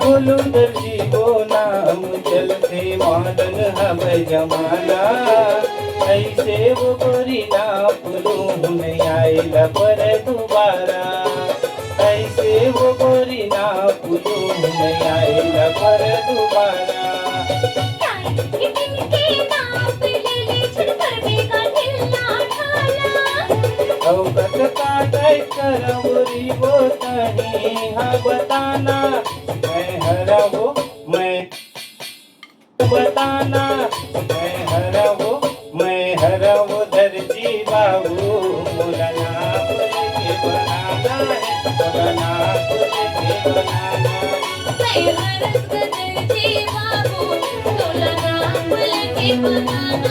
बोलो दर्जी वो नाम चलते मॉडर्न हम जमाना ऐसे वो गोरी ना पुलूम नहीं आएला पर दोबारा ऐसे वो गोरी ना पुलूम नहीं आएला पर दोबारा अवगत काटाई करवरी वो तही हा बताना मैं हरा वो मैं बताना मैं हरा वो दर्जी बाबू मोला नाप लेके बनाना है मोला नाप लेके बनाना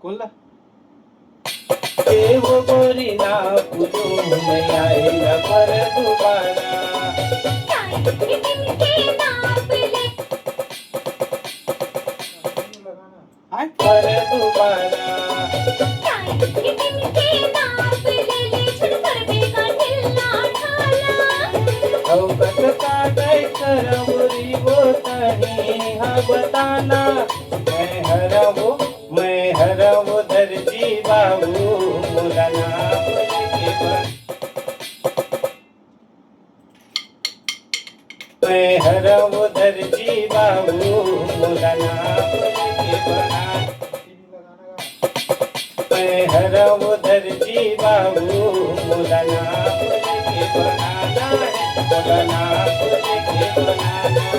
कोणला ते वो गोरी ना पुलूम नहीं आएला पर दोबारा पर दोबारा अवगत काटाई करवरी वो तही हा बताना मैं हरा वो दर्जी बाबू मोला नाप लेके मैं हरा वो दर्जी बाबू मोला नाप लेके बना मैं हरा वो दर्जी बाबू मोला नाप लेके बनाना है मोला नाप लेके बनाना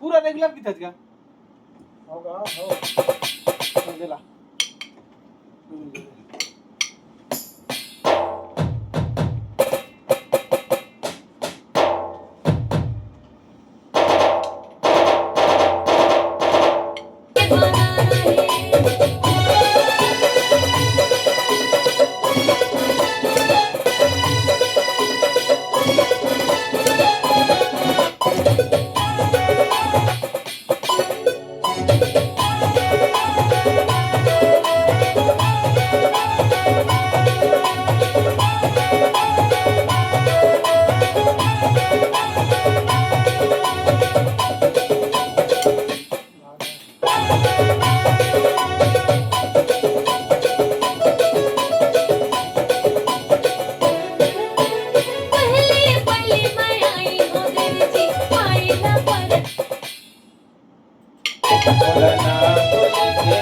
पूरा रेगुलर किती का हो का हो दिला बोला ना बोली के